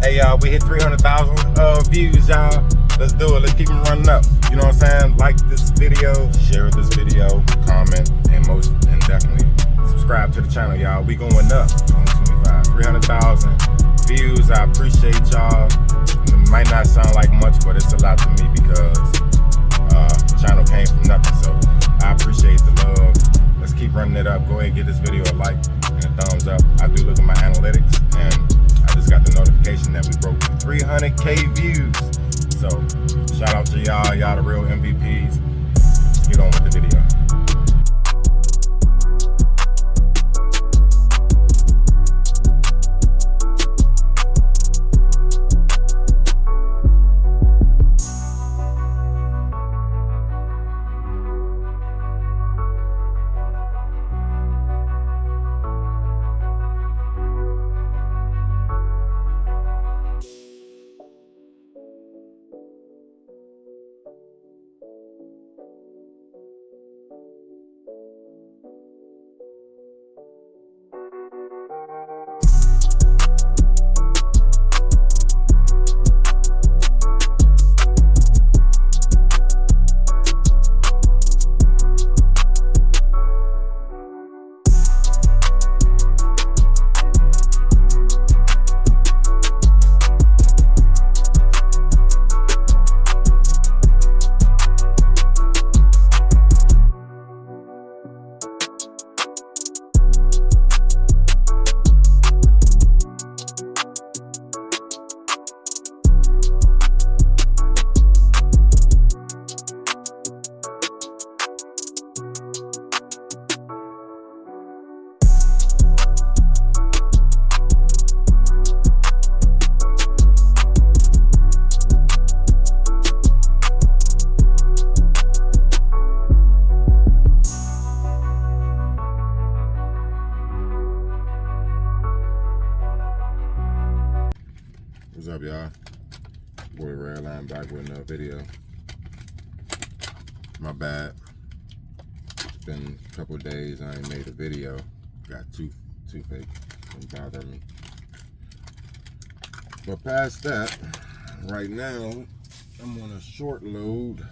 Hey y'all, we hit 300,000 views, y'all. Let's do it. Let's keep them running up. You know what I'm saying? Like this video, share this video, comment, and definitely subscribe to the channel, y'all. We going up 2025. 300,000 views. I appreciate y'all. It might not sound like much, but it's a lot to me because the channel came from nothing. So I appreciate the love. Let's keep running it up. Go ahead and give this video a like and a thumbs up. I do look at my analytics, and I just got the notification that we broke 300K views. So shout out to y'all the real MVPs. Let's get on with the video. What's up, y'all? Boy Redline back with another video. My bad. It's been a couple days I ain't made a video. Got toothache. Don't bother me. But past that, right now I'm on a short load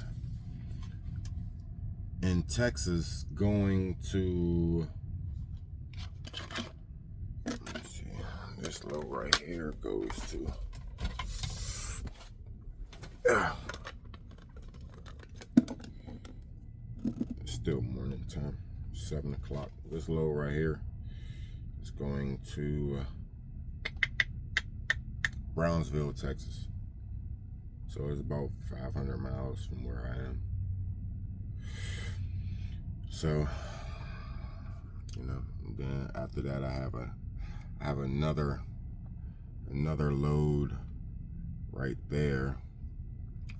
in Texas going to, let's see, this load right here goes to it's still morning time, 7 o'clock. This load right here is going to Brownsville, Texas. So it's about 500 miles from where I am. So, you know, then after that I have another load right there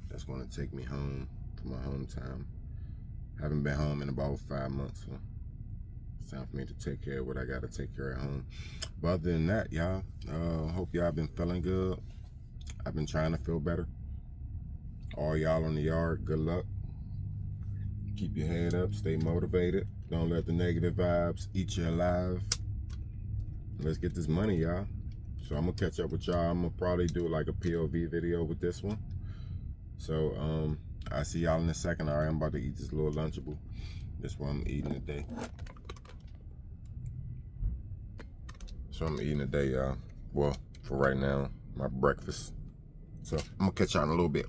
that's going to take me home to my hometown. Haven't been home in about 5 months, so it's time for me to take care of what I got to take care of at home. But other than that, y'all, hope y'all been feeling good. I've been trying to feel better. All y'all on the yard, good luck. Keep your head up, stay motivated. Don't let the negative vibes eat you alive. Let's get this money, y'all. So I'm gonna catch up with y'all. I'm gonna probably do like a POV video with this one. So I'll see y'all in a second. All right, I'm about to eat this little Lunchable. This one I'm eating today. So I'm eating today, y'all. Well, for right now, my breakfast. So I'm gonna catch y'all in a little bit.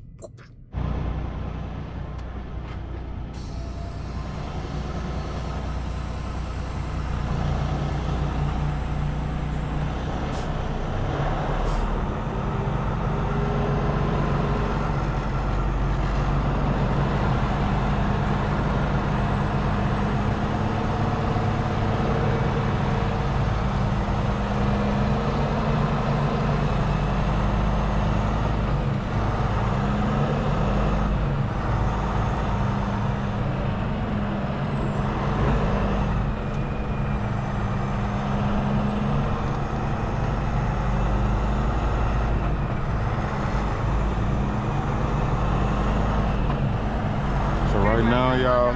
Right now, y'all,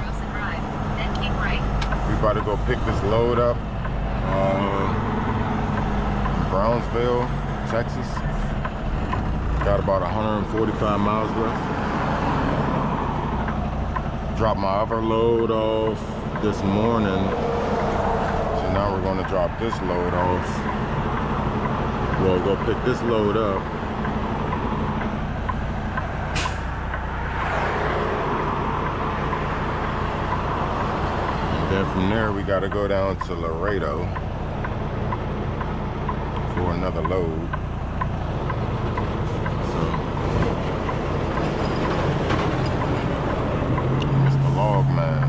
we about to go pick this load up in Brownsville, Texas. Got about 145 miles left. Dropped my other load off this morning. So now we're gonna drop this load off. We'll go pick this load up. And then from there, we gotta go down to Laredo for another load. Man.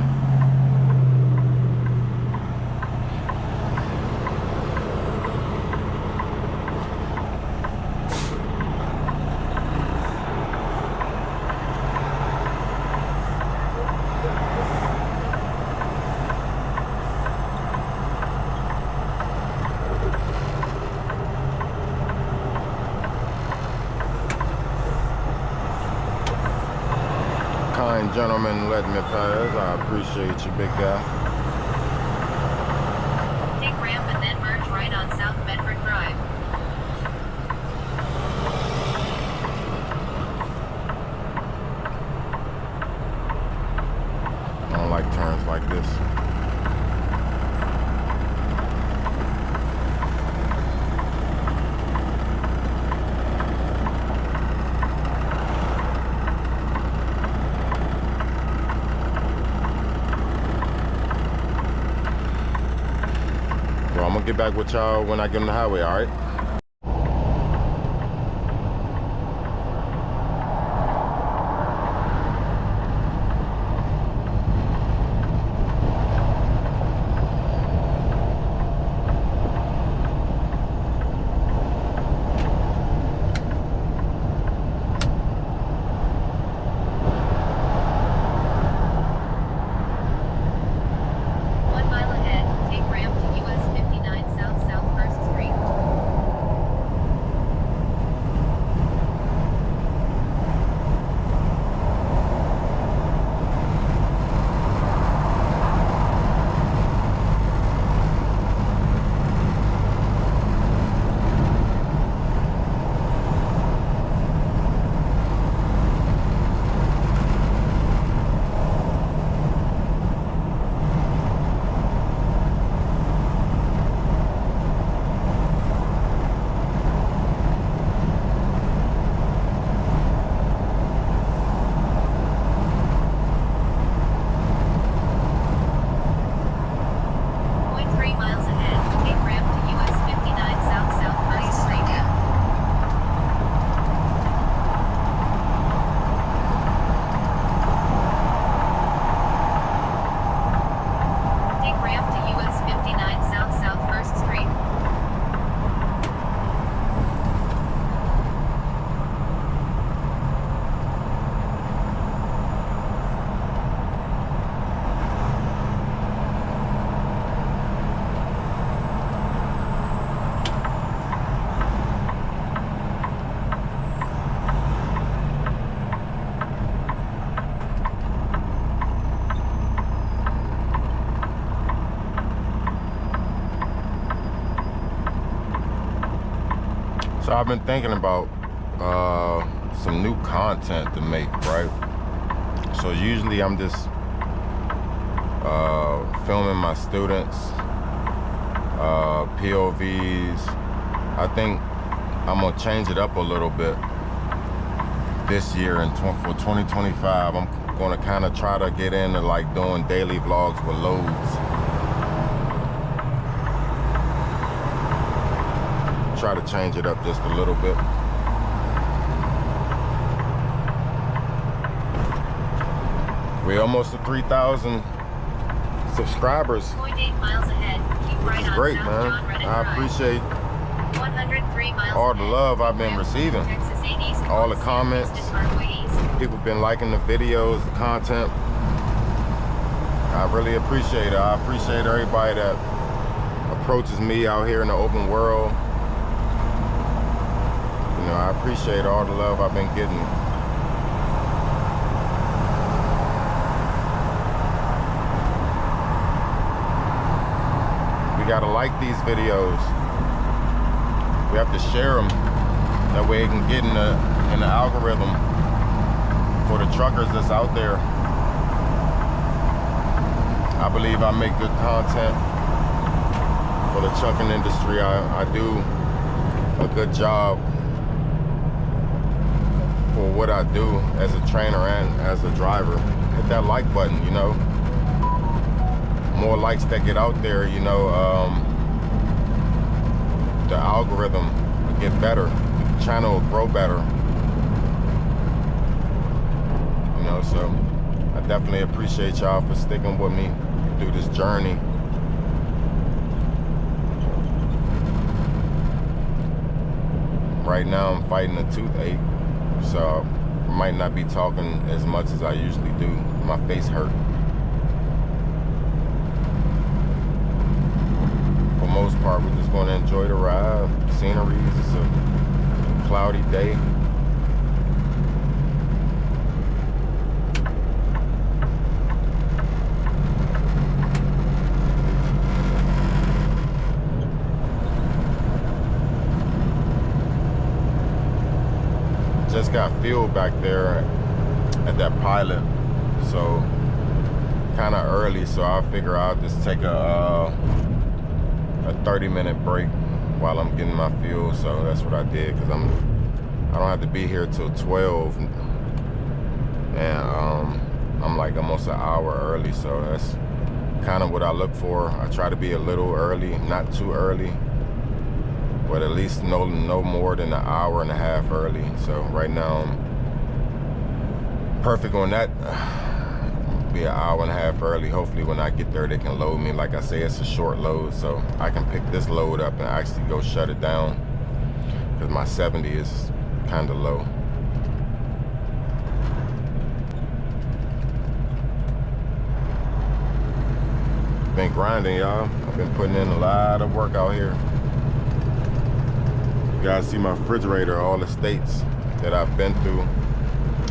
Kind gentleman let me pass. I appreciate you, big guy. Take ramp and then merge right on South Bedford Drive. I don't like turns like this. I'm gonna get back with y'all when I get on the highway, all right? So I've been thinking about some new content to make, right? So usually I'm just filming my students, POVs. I think I'm gonna change it up a little bit this year and for 2025. I'm gonna kind of try to get into like doing daily vlogs with loads. Try to change it up just a little bit. We're almost to 3,000 subscribers. 0.8 miles ahead. Keep right on Great, South man. John Reddick I Drive. appreciate 103 miles all the ahead. love I've been Ramp, receiving. Texas 8 East, All the San comments. Francisco Parkway East. People been liking the videos, the content. I really appreciate it. I appreciate everybody that approaches me out here in the open world. You know, I appreciate all the love I've been getting. We gotta like these videos. We have to share them. That way it can get in the in the algorithm for the truckers that's out there. I believe I make good content for the trucking industry. I do a good job for what I do as a trainer and as a driver. Hit that like button, you know. More likes that get out there, you know, the algorithm will get better. The channel will grow better. You know, so I definitely appreciate y'all for sticking with me through this journey. Right now I'm fighting a toothache, so I might not be talking as much as I usually do. My face hurt. For the most part, we're just going to enjoy the ride, sceneries. It's a cloudy day. Just got fuel back there at that Pilot, so kind of early, so I figure I'll just take a 30-minute break while I'm getting my fuel. So that's what I did, because I don't have to be here till 12, and I'm like almost an hour early, so that's kind of what I look for. I try to be a little early, not too early, but at least no more than an hour and a half early. So right now I'm perfect on that. Be an hour and a half early. Hopefully when I get there they can load me. Like I say, it's a short load, so I can pick this load up and actually go shut it down, because my 70 is kind of low. Been grinding, y'all. I've been putting in a lot of work out here. You guys see my refrigerator, all the states that I've been through.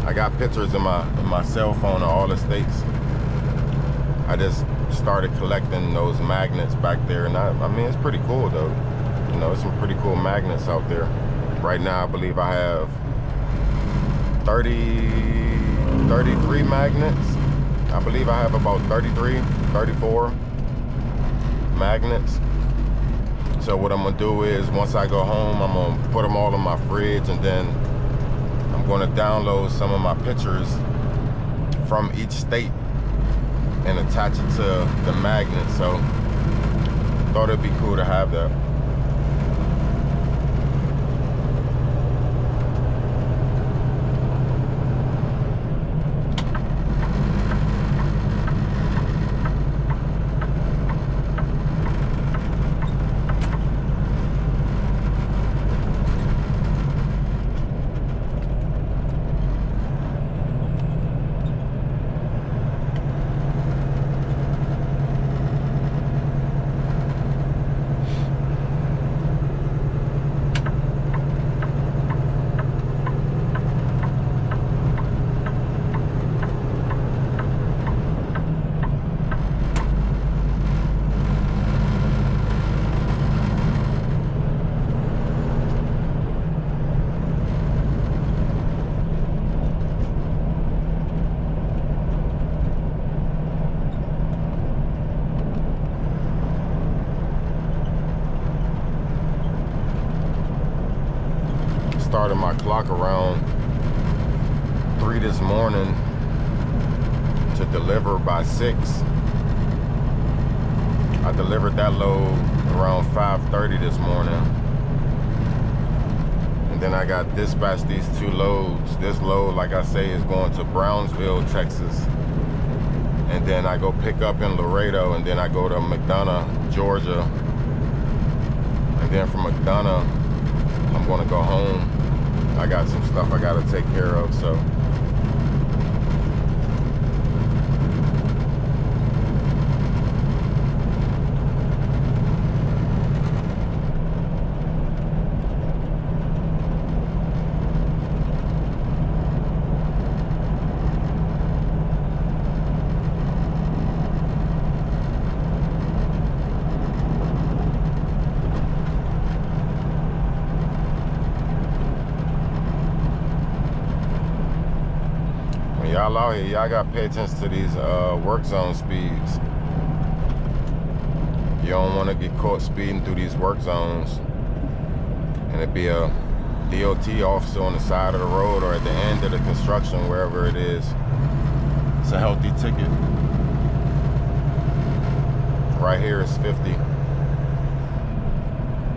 I got pictures in my cell phone of all the states. I just started collecting those magnets back there, and I mean, it's pretty cool though. You know, there's some pretty cool magnets out there. Right now, I believe I have 33 magnets. I believe I have about 34 magnets. So what I'm gonna do is, once I go home, I'm gonna put them all in my fridge, and then I'm gonna download some of my pictures from each state and attach it to the magnet. So thought it'd be cool to have that. Started my clock around 3 this morning to deliver by 6. I delivered that load around 5:30 this morning, and then I got dispatched these 2 loads. This load, like I say, is going to Brownsville, Texas, and then I go pick up in Laredo, and then I go to McDonough, Georgia, and then from McDonough I'm gonna go home. I got some stuff I gotta take care of, so. y'all out here, y'all gotta pay attention to these work zone speeds. You don't want to get caught speeding through these work zones and it be a DOT officer on the side of the road or at the end of the construction, wherever it is. It's a healthy ticket. Right here is 50.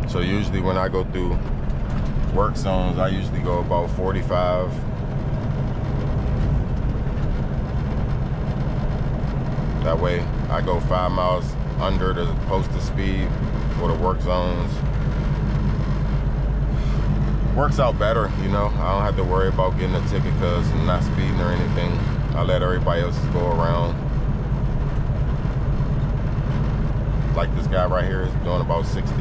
So usually when I go through work zones, I usually go about 45. That way I go 5 miles under the posted speed for the work zones. Works out better, you know. I don't have to worry about getting a ticket because I'm not speeding or anything. I let everybody else go around. Like this guy right here is doing about 60.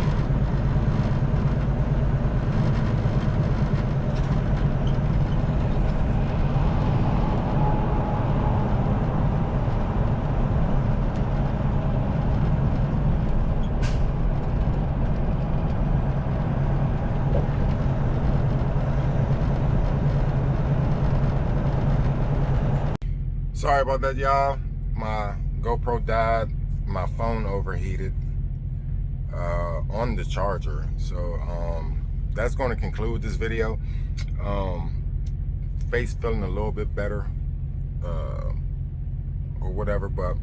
Sorry about that, y'all. My GoPro died. My phone overheated on the charger. So that's going to conclude this video. Face feeling a little bit better or whatever. But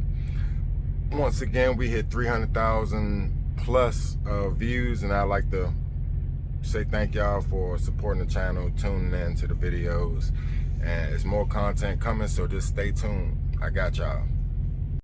once again, we hit 300,000 plus views, and I'd like to say thank y'all for supporting the channel, tuning in to the videos. And there's more content coming, so just stay tuned. I got y'all.